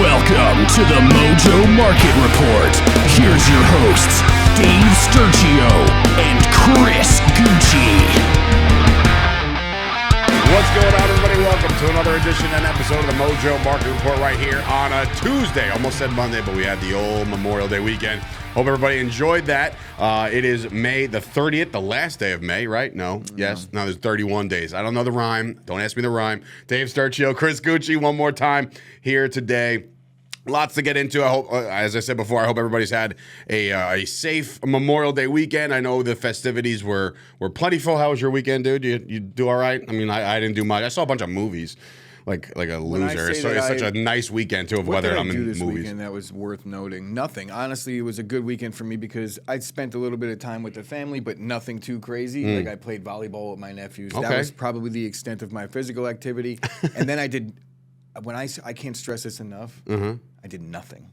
Welcome to the Mojo Market Report. Here's your hosts, Dave Sturchio and Chris Gueci. What's going on, everybody? Welcome to another edition and episode of the Mojo Market Report right here on a Tuesday. Almost said Monday, but we had the old Memorial Day weekend. Hope everybody enjoyed that. It is May the 30th, the last day of May, right? No. Yes. No, there's 31 days. I don't know the rhyme. Don't ask me the rhyme. Dave Sturchio, Chris Gueci, one more time here today. Lots to get into. I hope, as I said before, I hope everybody's had a safe Memorial Day weekend. I know the festivities were plentiful. How was your weekend, dude? You do all right? I mean, I didn't do much. I saw a bunch of movies, like a loser. So it's such a nice weekend too of weather. I'm in this movies. Weekend that was worth noting. Nothing. Honestly, it was a good weekend for me because I spent a little bit of time with the family, but nothing too crazy. Like I played volleyball with my nephews. Okay. That was probably the extent of my physical activity. And then I did. When I can't stress this enough. I did nothing.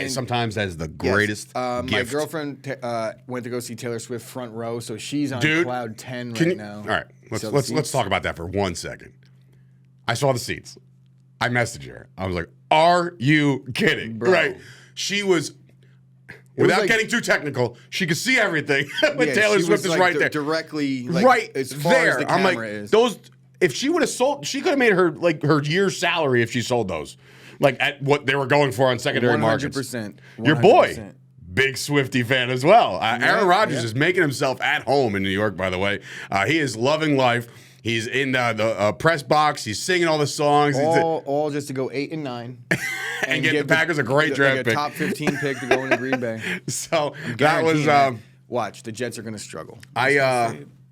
Sometimes that's the greatest gift. My girlfriend went to go see Taylor Swift front row, so she's on cloud 10 now. All right, let's talk about that for 1 second. I saw the seats. I messaged her. I was like, "Are you kidding?" Bro. Right? She was. Without getting too technical, she could see everything. But Taylor Swift is right there, directly, right as far there. as the camera is. Those. If she would have sold, she could have made her year's salary if she sold those, like at what they were going for on secondary markets. 100%. Your boy, big Swiftie fan as well. Aaron Rodgers is making himself at home in New York. By the way, he is loving life. He's in the press box. He's singing all the songs. All just to go 8 and 9, and get the Packers a great draft pick, top 15 pick to go into Green Bay. So that was. Watch, the Jets are going to struggle.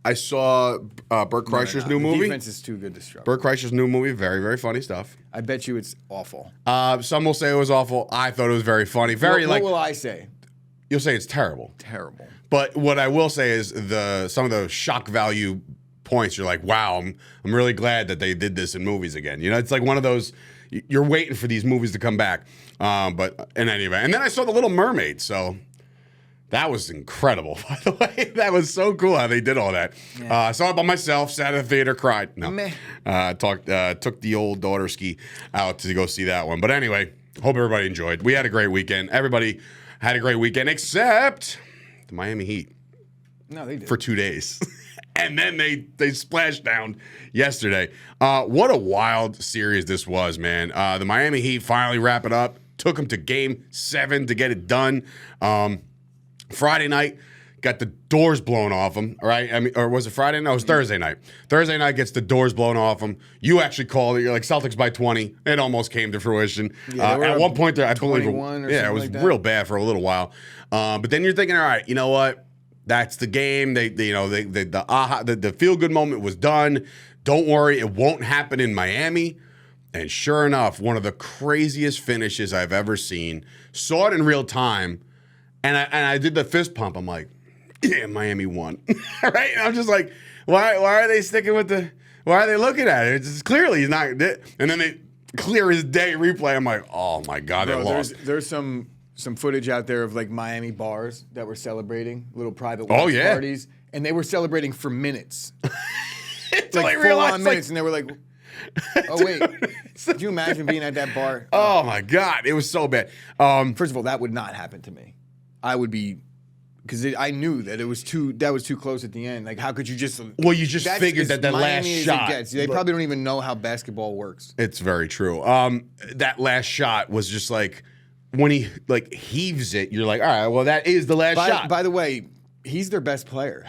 I saw Bert Kreischer's new movie. The defense is too good to struggle. Bert Kreischer's new movie, very, very funny stuff. I bet you it's awful. Some will say it was awful. I thought it was very funny. What will I say? You'll say it's terrible. Terrible. But what I will say is some of the shock value points. You're like, wow, I'm really glad that they did this in movies again. You know, it's like one of those. You're waiting for these movies to come back. But in any event, and then I saw The Little Mermaid. So. That was incredible, by the way. That was so cool how they did all that. Yeah. I saw it by myself, sat at the theater, cried. No. Took the old daughter ski out to go see that one. But anyway, hope everybody enjoyed. We had a great weekend. Everybody had a great weekend, except the Miami Heat. No, they did. For 2 days. And then they splashed down yesterday. What a wild series this was, man. The Miami Heat finally wrap it up. Took them to Game 7 to get it done. Friday night, got the doors blown off him, right? I mean, or was it Friday? No, it was Thursday night. Thursday night gets the doors blown off him. You actually called it. You're like, Celtics by 20. It almost came to fruition. Yeah, at one point there, I believe it was real bad for a little while. But then you're thinking, all right, you know what? That's the game. The feel-good moment was done. Don't worry, it won't happen in Miami. And sure enough, one of the craziest finishes I've ever seen. Saw it in real time. And I did the fist pump. I'm like, yeah, Miami won. Right? And I'm just like, why are they sticking with why are they looking at it? It's clearly he's not. And then they clear his day replay. I'm like, oh my God, they lost. There's some footage out there of like Miami bars that were celebrating, little private parties. And they were celebrating for minutes. Like full-on minutes. And they were like, oh, wait. Could you imagine being at that bar? Oh my God. It was so bad. First of all, that would not happen to me. I would be, because I knew that that was too close at the end. Like, how could you just? Well, you just figured that last shot. They probably don't even know how basketball works. It's very true. That last shot was just like when he like heaves it. You're like, all right, well, that is the last shot. By the way, he's their best player.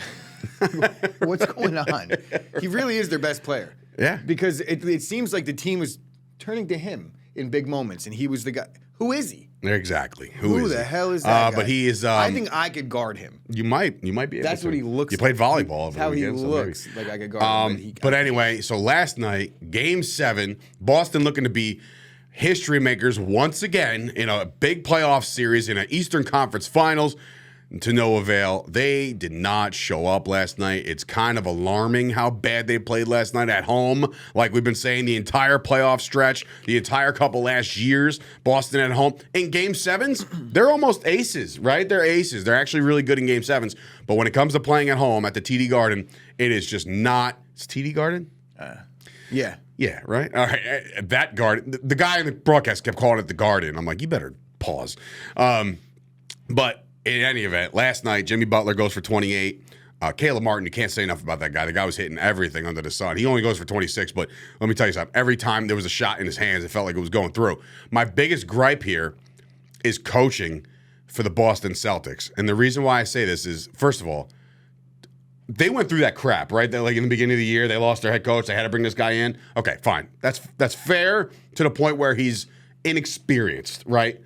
What's going on? He really is their best player. Yeah, because it seems like the team was turning to him in big moments, and he was the guy. Who is he? Exactly. Who the hell is that guy? But he is. I think I could guard him. You might be able That's to. what he looks. You played volleyball. That's how he looks. Like I could guard him. But anyway, so last night, Game 7, Boston looking to be history makers once again in a big playoff series in an Eastern Conference Finals. To no avail. They did not show up last night. It's kind of alarming how bad they played last night at home. Like we've been saying the entire playoff stretch, the entire couple last years, Boston at home. In Game 7s, they're almost aces, right? They're aces. They're actually really good in Game 7s. But when it comes to playing at home at the TD Garden, it is just not. It's TD Garden? Yeah. Yeah, right? All right. That guard, the guy in the broadcast kept calling it the Garden. I'm like, you better pause. But in any event, last night, Jimmy Butler goes for 28. Caleb Martin, you can't say enough about that guy. The guy was hitting everything under the sun. He only goes for 26, but let me tell you something. Every time there was a shot in his hands, it felt like it was going through. My biggest gripe here is coaching for the Boston Celtics. And the reason why I say this is, first of all, they went through that crap, right? Like in the beginning of the year, they lost their head coach. They had to bring this guy in. Okay, fine. That's fair to the point where he's inexperienced, right?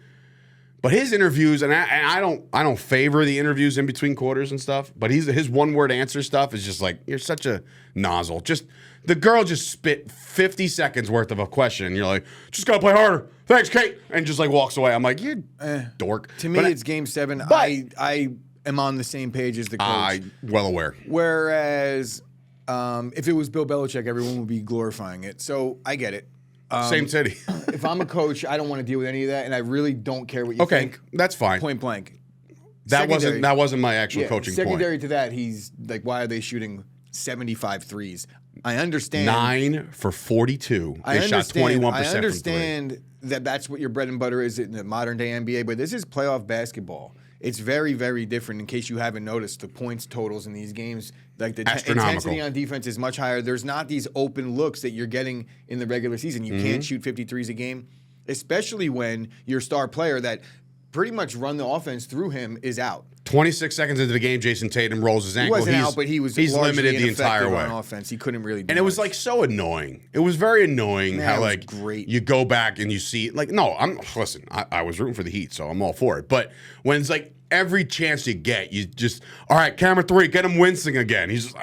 But his interviews, and I don't favor the interviews in between quarters and stuff. But his one word answer stuff is just like, you're such a nozzle. Just the girl just spit 50 seconds worth of a question, and you're like, just gotta play harder. Thanks, Kate, and just like walks away. I'm like, you dork. To me, it's Game 7. I am on the same page as the coach. I'm well aware. Whereas, if it was Bill Belichick, everyone would be glorifying it. So I get it. Same city. If I'm a coach, I don't want to deal with any of that, and I really don't care what you think. Okay, that's fine. Point blank. That wasn't my actual coaching secondary point. to that, he's like, why are they shooting 75 threes? I understand. 9 for 42. They shot 21% from three. I understand that that's what your bread and butter is in the modern day NBA, but this is playoff basketball. It's very, very different. In case you haven't noticed, the points totals in these games, like the intensity on defense is much higher. There's not these open looks that you're getting in the regular season. You can't shoot 53s a game, especially when your star player that pretty much run the offense through him is out. 26 seconds into the game, Jason Tatum rolls his ankle. He wasn't out, but he's limited the entire way. On offense. He couldn't really do And it was much. like so annoying. It was very annoying how like great. You go back and you see like listen, I was rooting for the Heat, so I'm all for it. But when it's like every chance you get, you just, all right, camera 3, get him wincing again. He's just,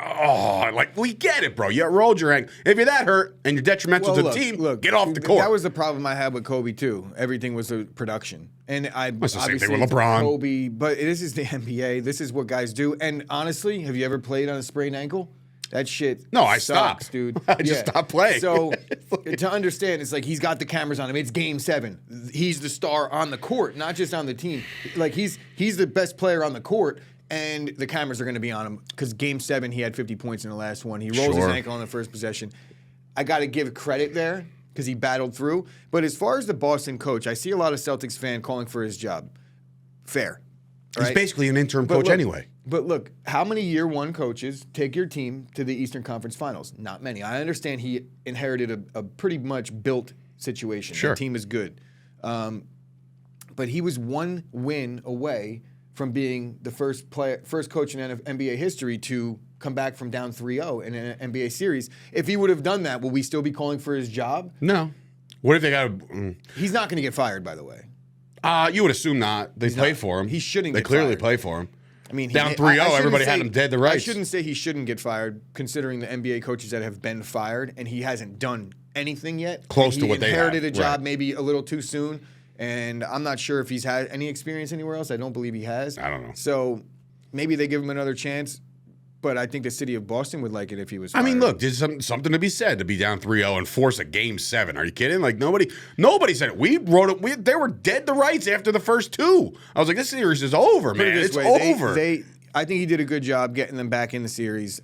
we get it, bro. You rolled your ankle. If you're that hurt and you're detrimental to the team, get off the court. That was the problem I had with Kobe, too. Everything was a production. And it's the same thing with LeBron. Kobe, but this is the NBA. This is what guys do. And honestly, have you ever played on a sprained ankle? That shit I sucks, stopped. Dude. I just stopped playing. So to understand, it's like he's got the cameras on him. It's Game 7. He's the star on the court, not just on the team. Like he's the best player on the court, and the cameras are going to be on him because Game 7 he had 50 points in the last one. He rolls his ankle on the first possession. I got to give credit there because he battled through. But as far as the Boston coach, I see a lot of Celtics fan calling for his job. Fair. He's right? basically an interim coach anyway. But look, how many year one coaches take your team to the Eastern Conference Finals? Not many. I understand he inherited a pretty much built situation. Sure. The team is good. But he was one win away from being the first coach in NBA history to come back from down 3-0 in an NBA series. If he would have done that, will we still be calling for his job? No. What if they got He's not going to get fired, by the way. You would assume not. They played for him. He shouldn't They get clearly fired. play for him. I mean, down 3-0, everybody had him dead to rights. I shouldn't say he shouldn't get fired, considering the NBA coaches that have been fired, and he hasn't done anything yet. Close to what they have. He inherited a job maybe a little too soon, and I'm not sure if he's had any experience anywhere else. I don't believe he has. I don't know. So maybe they give him another chance, but I think the city of Boston would like it if he was fired. I mean, look, there's something to be said to be down 3-0 and force a Game 7. Are you kidding? Like, nobody said it. We wrote it. They were dead to rights after the first two. I was like, this series is over, man. It's over. I think he did a good job getting them back in the series.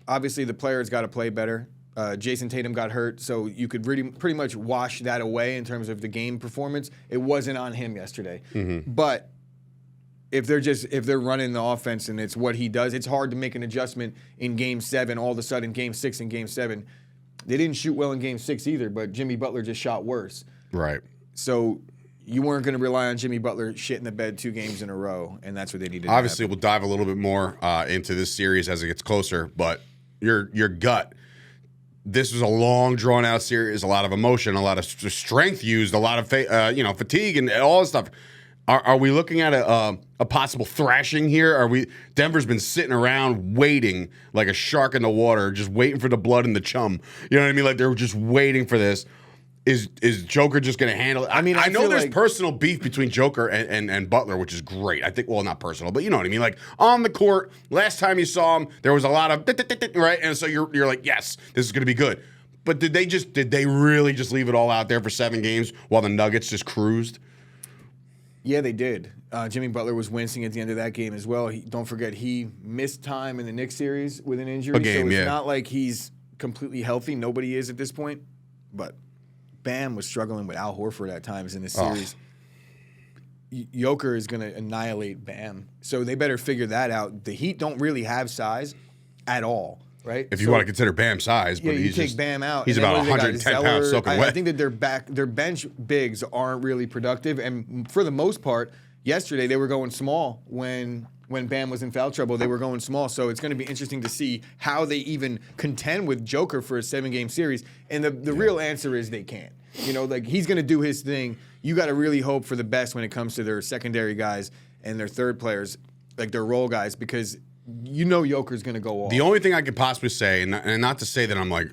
Obviously, the players got to play better. Jason Tatum got hurt, so you could pretty much wash that away in terms of the game performance. It wasn't on him yesterday. Mm-hmm. But if they're running the offense and it's what he does, it's hard to make an adjustment in Game 7. All of a sudden, Game 6 and Game 7, they didn't shoot well in Game 6 either. But Jimmy Butler just shot worse. Right. So you weren't going to rely on Jimmy Butler shit in the bed 2 games in a row, and that's what they needed. Obviously, we'll dive a little bit more into this series as it gets closer. But your gut. This was a long, drawn-out series. A lot of emotion, a lot of strength used, a lot of fatigue, and all this stuff. Are we looking at a possible thrashing here? Denver's been sitting around waiting like a shark in the water, just waiting for the blood and the chum. You know what I mean? Like they're just waiting for this. Is Joker just going to handle it? I mean, I know there's personal beef between Joker and Butler, which is great. I think, well, not personal, but you know what I mean. Like on the court, last time you saw him, there was a lot of right, and so you're like, yes, this is going to be good. But did they really just leave it all out there for 7 games while the Nuggets just cruised? Yeah, they did. Jimmy Butler was wincing at the end of that game as well. Don't forget, he missed time in the Knicks series with an injury. So it's not like he's completely healthy. Nobody is at this point. but Bam was struggling with Al Horford at times in the series. Joker is going to annihilate Bam. So they better figure that out. The Heat don't really have size at all, right? If you want to consider Bam size, but you take Bam out. He's about 110 pounds soaking wet. I think that their bench bigs aren't really productive. And for the most part, yesterday they were going small when Bam was in foul trouble. They were going small. So it's going to be interesting to see how they even contend with Joker for a 7-game series. And the real answer is they can't. You know, like he's going to do his thing. You got to really hope for the best when it comes to their secondary guys and their third players, like their role guys, because you know Joker's going to go off. The only thing I could possibly say, and not to say that I'm like,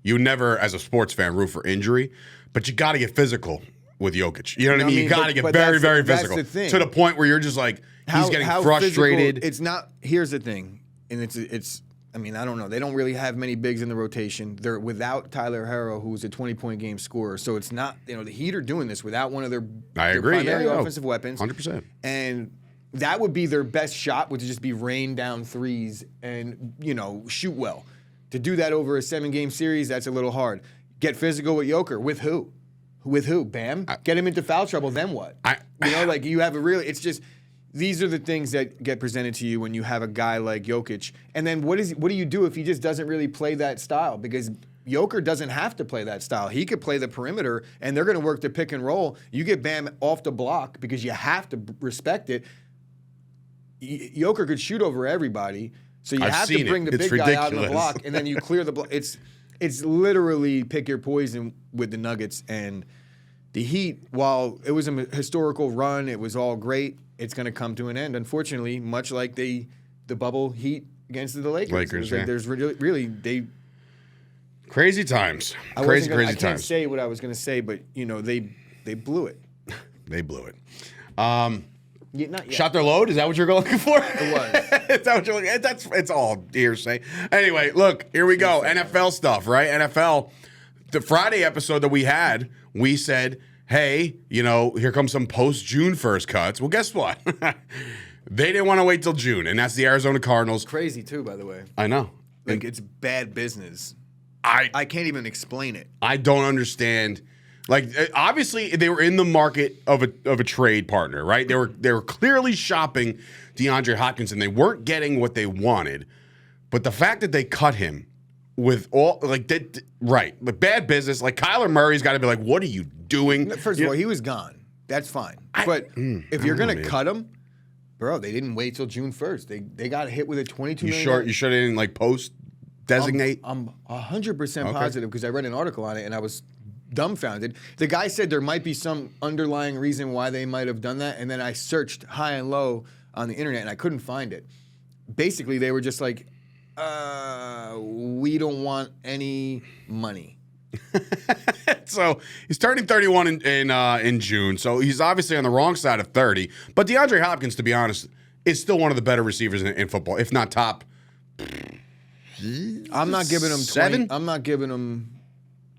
you never, as a sports fan, root for injury, but you got to get physical with Jokic. You know what I mean? You got to get very, very physical. That's the thing. To the point where you're just like, he's getting frustrated. Physical, it's not, here's the thing, and it's I mean, I don't know. They don't really have many bigs in the rotation. They're without Tyler Herro, who's a 20-point game scorer. So it's not, the Heat are doing this without one of their primary offensive weapons. 100%. And that would be their best shot, would just be rain down threes and, shoot well. To do that over a 7-game series, that's a little hard. Get physical with Joker. With who? With who? Bam? Get him into foul trouble, then what? You have a really, it's just, these are the things that get presented to you when you have a guy like Jokic. And then what do you do if he just doesn't really play that style? Because Joker doesn't have to play that style. He could play the perimeter, and they're going to work the pick and roll. You get Bam off the block because you have to respect it. Joker could shoot over everybody, so you have to bring the big guy out on the block, and then you clear the block. It's literally pick your poison with the Nuggets. And the Heat, while it was a historical run, it was all great, it's going to come to an end, unfortunately, much like the bubble Heat against the Lakers. There's really crazy times. Crazy times. I can't say what I was going to say, but they blew it. They blew it. Not yet. Shot their load? Is that what you're looking for? It was. Is that what you're looking at? It's all hearsay. Anyway, look, here we go. NFL stuff, right? NFL. The Friday episode that we had, we said, hey, here comes some post-June 1st cuts. Well, guess what? They didn't want to wait till June, and that's the Arizona Cardinals. Crazy, too, by the way. I know. Like, it's bad business. I can't even explain it. I don't understand. Like, obviously, they were in the market of a trade partner, right? They were clearly shopping DeAndre Hopkins, and they weren't getting what they wanted. But the fact that they cut him with all, like, right, the bad business, like, Kyler Murray's got to be like, what are you doing? First of all, he was gone. That's fine. But if you're going to cut him, bro, they didn't wait till June 1st. They got hit with a $22 million. You sure they didn't, like, post-designate? I'm 100% positive because I read an article on it, and I was dumbfounded. The guy said there might be some underlying reason why they might have done that, and then I searched high and low on the internet, and I couldn't find it. Basically, they were just like, we don't want any money. So he's turning 31 in June, so he's obviously on the wrong side of 30. But DeAndre Hopkins, to be honest, is still one of the better receivers in football, if not top. I'm not giving him 7. I'm not giving him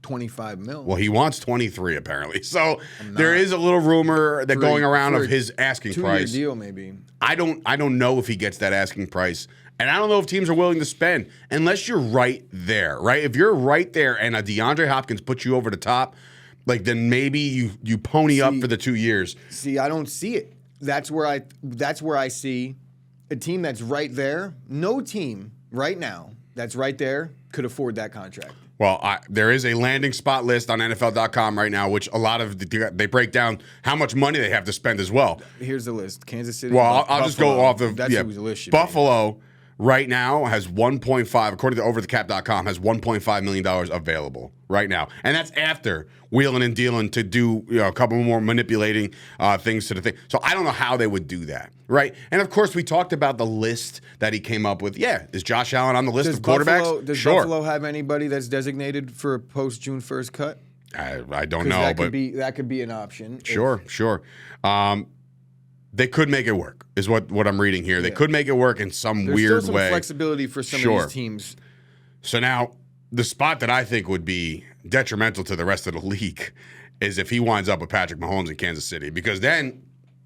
25 mil. Well, he wants 23 apparently. So there is a little rumor that going around of his asking price. 2-year deal maybe. I don't know if he gets that asking price. And I don't know if teams are willing to spend unless you're right there, right? If you're right there and a DeAndre Hopkins puts you over the top, like then maybe you pony up for the 2 years. See, I don't see it. That's where I see a team that's right there. No team right now that's right there could afford that contract. Well, there is a landing spot list on NFL.com right now, which a lot of they break down how much money they have to spend as well. Here's the list: Kansas City. Well, I'll just go off of that's who's the list. Buffalo right now has 1.5, according to overthecap.com, has $1.5 million available right now, and that's after wheeling and dealing to do a couple more manipulating things to the thing. So I don't know how they would do that, right? And of course, we talked about the list that he came up with. Yeah, is Josh Allen on the list of quarterbacks? Does Buffalo have anybody that's designated for a post-June 1st cut? I don't know, but that could be an option. Sure. They could make it work, is what I'm reading here. They could make it work in some weird way. There's still some flexibility for some of these teams. So now, the spot that I think would be detrimental to the rest of the league is if he winds up with Patrick Mahomes in Kansas City, because then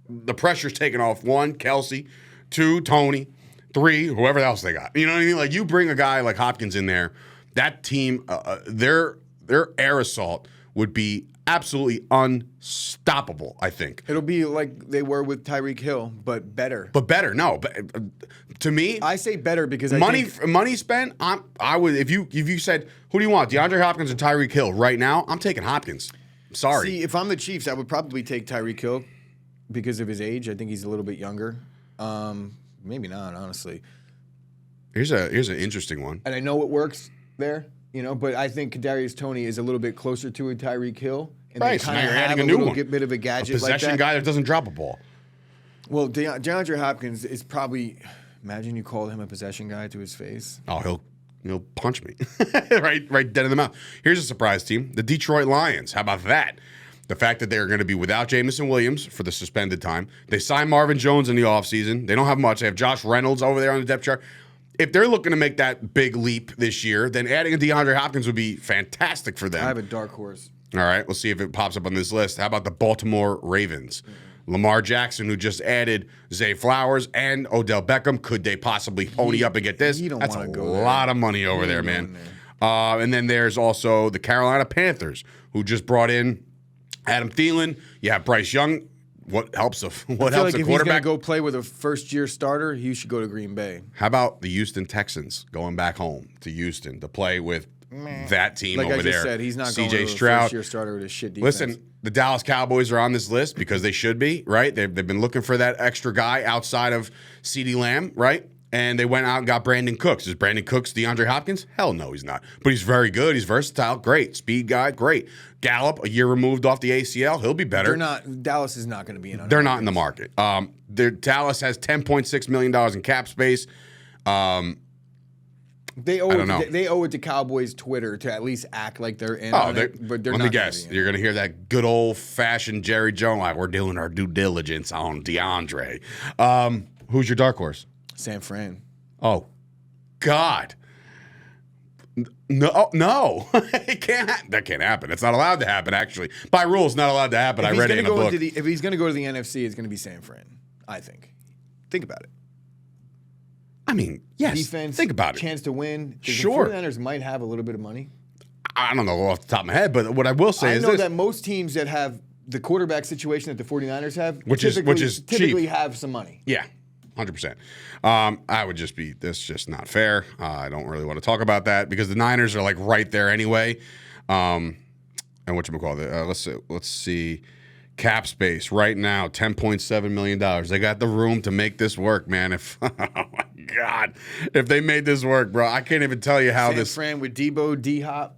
the pressure's taken off 1, Kelsey, 2, Tony, 3, whoever else they got. You know what I mean? Like, you bring a guy like Hopkins in there, that team, their air assault would be absolutely unstoppable, I think. It'll be like they were with Tyreek Hill, but better. But better, no. But to me, I say better because money spent. I would if you said who do you want, DeAndre Hopkins or Tyreek Hill right now? I'm taking Hopkins. Sorry. See, if I'm the Chiefs, I would probably take Tyreek Hill because of his age. I think he's a little bit younger. Maybe not, honestly. Here's an interesting one. And I know it works there, but I think Kadarius Toney is a little bit closer to a Tyreek Hill. And right, so now you're adding a new one. Bit of a gadget, a possession like that. guy that doesn't drop a ball. Well, DeAndre Hopkins is probably. Imagine you called him a possession guy to his face. Oh, he'll punch me right dead in the mouth. Here's a surprise team: the Detroit Lions. How about that? The fact that they're going to be without Jamison Williams for the suspended time. They signed Marvin Jones in the offseason. They don't have much. They have Josh Reynolds over there on the depth chart. If they're looking to make that big leap this year, then adding a DeAndre Hopkins would be fantastic for them. I have a dark horse. All right, we'll see if it pops up on this list. How about the Baltimore Ravens? Lamar Jackson, who just added Zay Flowers and Odell Beckham. Could they possibly pony up and get this? That's a lot of money over there, man. And then there's also the Carolina Panthers, who just brought in Adam Thielen. You have Bryce Young. What helps a quarterback? If he's going to go play with a first-year starter, he should go to Green Bay. How about the Houston Texans going back home to Houston to play with that team over there? Like I just said, he's not going to a first-year starter with a shit defense. Listen, the Dallas Cowboys are on this list because they should be, right? They've been looking for that extra guy outside of CeeDee Lamb, right? And they went out and got Brandon Cooks. Is Brandon Cooks DeAndre Hopkins? Hell no, he's not. But he's very good. He's versatile. Great. Speed guy. Great. Gallup, a year removed off the ACL. He'll be better. Dallas is not going to be in. They're not in the market. Dallas has $10.6 million in cap space. They owe it to Cowboys Twitter to at least act like they're in on it, but they're not. Let me guess. You're going to hear that good old-fashioned Jerry Jones, like, we're doing our due diligence on DeAndre. Who's your dark horse? San Fran. Oh, God. No. It can't happen. That can't happen. It's not allowed to happen, actually. By rule, it's not allowed to happen. I read it in a book. If he's going to go to the NFC, it's going to be San Fran, I think. Think about it. I mean, yes. Defense, think about it. Chance to win. Sure. The 49ers might have a little bit of money. I don't know off the top of my head, but what I will say is this. I know that most teams that have the quarterback situation that the 49ers have, which is typically cheap. have some money. Yeah. 100%. I would just be, that's just not fair. I don't really want to talk about that because the Niners are like right there anyway. And whatchamacallit, let's see. Cap space right now, $10.7 million. They got the room to make this work, man. Oh my God. If they made this work, bro, I can't even tell you how San Fran with Debo, D-Hop,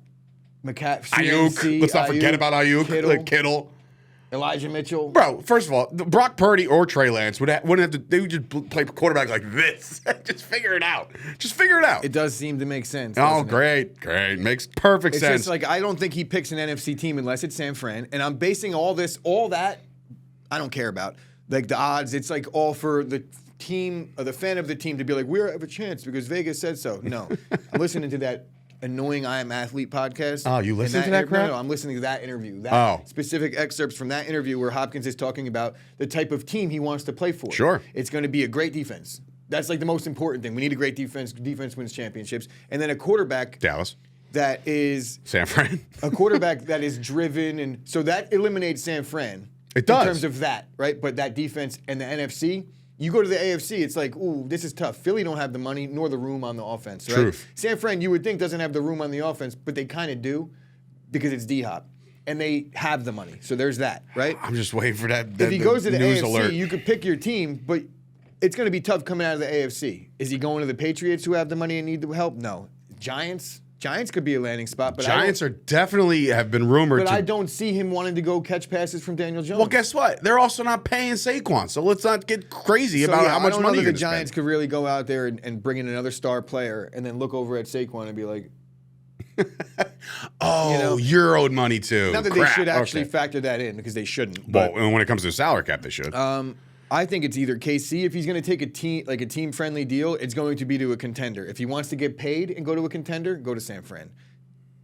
Ayuk. Let's not forget about Ayuk. Kittle. Elijah Mitchell. Bro, first of all, Brock Purdy or Trey Lance wouldn't have to, they would just play quarterback like this. Just figure it out. It does seem to make sense. Oh, great. Makes perfect sense. It's just like, I don't think he picks an NFC team unless it's San Fran. And I'm basing all that, I don't care about. Like the odds, it's like all for the team, or the fan of the team to be like, we have a chance because Vegas said so. No. I'm listening to that annoying I Am Athlete podcast. Oh, you listen to that crap? No, I'm listening to that interview. Specific excerpts from that interview where Hopkins is talking about the type of team he wants to play for. Sure. It's going to be a great defense. That's like the most important thing. We need a great defense. Defense wins championships. And then a quarterback. Dallas. That is. San Fran. A quarterback that is driven. And so that eliminates San Fran. It does. In terms of that, right? But that defense and the NFC. You go to the AFC, it's like, ooh, this is tough. Philly don't have the money nor the room on the offense, right? Truth. San Fran, you would think, doesn't have the room on the offense, but they kind of do because it's D-Hop. And they have the money. So there's that, right? I'm just waiting for that If he goes to the AFC, alert. you could pick your team, but it's going to be tough coming out of the AFC. Is he going to the Patriots who have the money and need the help? No. Giants could be a landing spot, but Giants are definitely have been rumored. But I don't see him wanting to go catch passes from Daniel Jones. Well, guess what? They're also not paying Saquon, so let's not get crazy about how much money the Giants could really go out there and bring in another star player and then look over at Saquon and be like, you're owed money too. Not that they should actually factor that in because they shouldn't. Well, when it comes to the salary cap, they should. I think it's either KC. If he's going to take a team-friendly deal, it's going to be to a contender. If he wants to get paid and go to a contender, go to San Fran.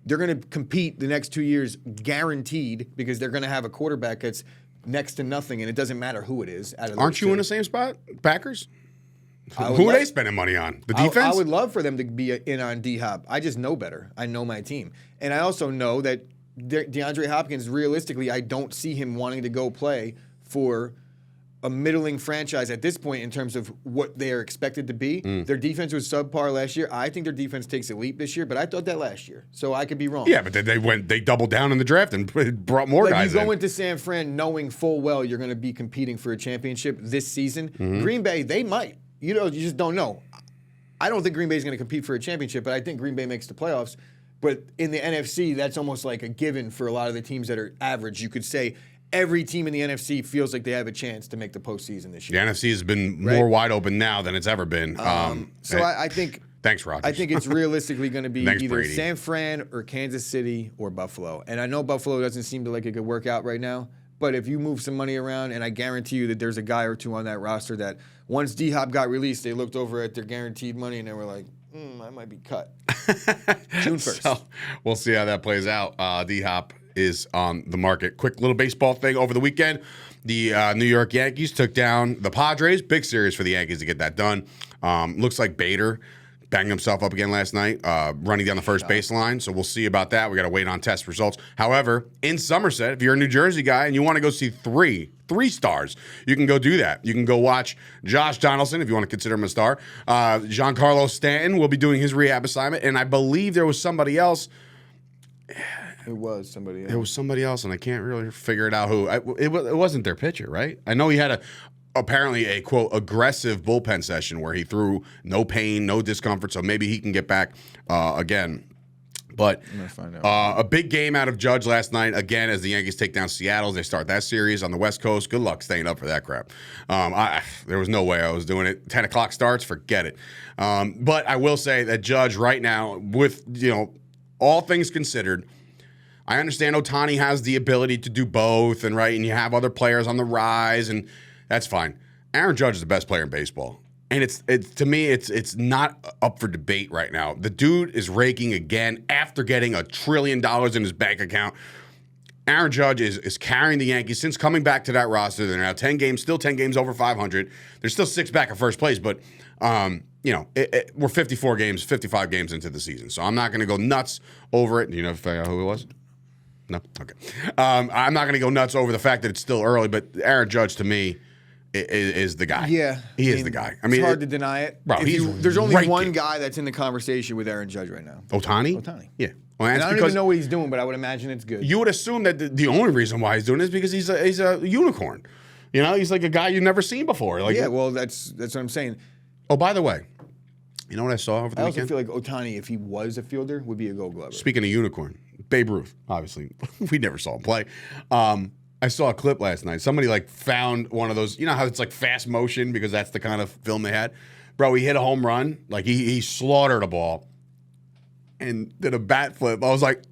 They're going to compete the next 2 years guaranteed because they're going to have a quarterback that's next to nothing, and it doesn't matter who it is. Aren't you in the same spot, Packers? Who are they spending money on? The defense? I would love for them to be in on D-Hop. I just know better. I know my team. And I also know that DeAndre Hopkins, realistically, I don't see him wanting to go play for a middling franchise at this point in terms of what they are expected to be. Their defense was subpar last year. I think their defense takes a leap this year, but I thought that last year. So I could be wrong. Yeah, but they doubled down in the draft and brought more guys in. You go into San Fran knowing full well you're going to be competing for a championship this season. Green Bay, they might. You just don't know. I don't think Green Bay is going to compete for a championship, but I think Green Bay makes the playoffs. But in the NFC, that's almost like a given for a lot of the teams that are average. You could say every team in the NFC feels like they have a chance to make the postseason this year. The NFC has been more wide open now than it's ever been. I think. Thanks, Rodgers. I think it's realistically going to be either Brady. San Fran or Kansas City or Buffalo. And I know Buffalo doesn't seem to like it could work out right now. But if you move some money around, and I guarantee you that there's a guy or two on that roster that once D-Hop got released, they looked over at their guaranteed money and they were like, I might be cut. June 1st. So we'll see how that plays out. D-Hop is on the market. Quick little baseball thing over the weekend. The New York Yankees took down the Padres. Big series for the Yankees to get that done. Looks like Bader banged himself up again last night, running down the first baseline. So we'll see about that. We got to wait on test results. However, in Somerset, if you're a New Jersey guy and you want to go see three stars, you can go do that. You can go watch Josh Donaldson, if you want to consider him a star. Giancarlo Stanton will be doing his rehab assignment. And I believe there was somebody else. It was somebody else. It was somebody else, and I can't really figure it out who. It wasn't their pitcher, right? I know he had apparently a, quote, aggressive bullpen session where he threw no pain, no discomfort, so maybe he can get back again. But a big game out of Judge last night, again, as the Yankees take down Seattle. They start that series on the West Coast. Good luck staying up for that crap. There was no way I was doing it. 10 o'clock starts, forget it. But I will say that Judge right now, with all things considered, I understand Ohtani has the ability to do both, and you have other players on the rise, and that's fine. Aaron Judge is the best player in baseball. And it's to me, it's not up for debate right now. The dude is raking again after getting $1 trillion in his bank account. Aaron Judge is carrying the Yankees since coming back to that roster. They're now 10 games, still 10 games over 500. They're still 6 back at first place, but we're 55 games into the season. So I'm not going to go nuts over it. Do you know who it was? No? Okay. I'm not going to go nuts over the fact that it's still early, but Aaron Judge, to me, is the guy. Yeah. He is the guy. I mean, it's hard to deny it. Bro, there's only one guy that's in the conversation with Aaron Judge right now. Ohtani? Ohtani. Yeah. Well, and I don't even know what he's doing, but I would imagine it's good. You would assume that the only reason why he's doing it is because he's a unicorn. He's like a guy you've never seen before. Yeah, well, that's what I'm saying. Oh, by the way, you know what I saw over the weekend? I also feel like Ohtani, if he was a fielder, would be a Gold Glover. Speaking of unicorn, Babe Ruth, obviously. We never saw him play. I saw a clip last night. Somebody found one of those, how it's fast motion because that's the kind of film they had. Bro, he hit a home run. He slaughtered a ball and did a bat flip. I was like,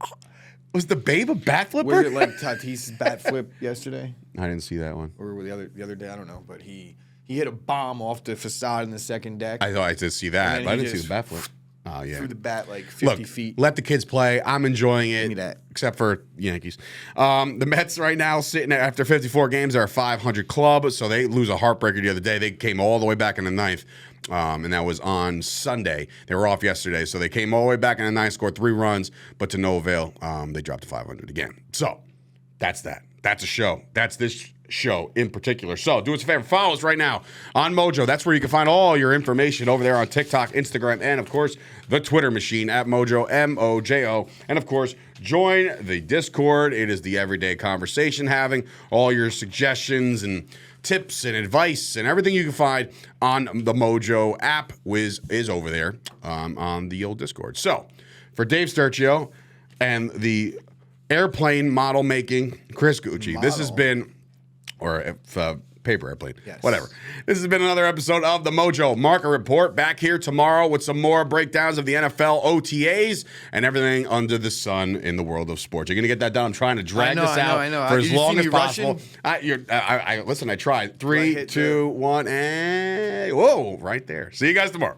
was the Babe a bat flipper? Was it like Tatis's bat flip yesterday? I didn't see that one. Or the other day, I don't know. But he hit a bomb off the facade in the second deck. I did see that, but I didn't see the bat flip. Oh, yeah. Threw the bat 50 feet. Let the kids play. I'm enjoying it. Give me that. Except for Yankees. The Mets right now sitting after 54 games are a 500 club, so they lose a heartbreaker the other day. They came all the way back in the ninth, and that was on Sunday. They were off yesterday, so they came all the way back in the ninth, scored 3 runs, but to no avail. They dropped to 500 again. So that's that. That's a show. That's this show in particular. So do us a favor, follow us right now on Mojo. That's where you can find all your information over there on TikTok, Instagram, and of course the Twitter machine at Mojo, Mojo. And of course, join the Discord. It is the everyday conversation, having all your suggestions and tips and advice and everything you can find on the Mojo app is over there on the old Discord. So for Dave Sturchio and the airplane model making Chris Gueci, this has been paper airplane, yes. Whatever. This has been another episode of the Mojo Market Report. Back here tomorrow with some more breakdowns of the NFL OTAs and everything under the sun in the world of sports. You're going to get that done. I'm trying to drag this out for as long as possible. Listen, I tried. 3, 2, 1, and whoa, right there. See you guys tomorrow.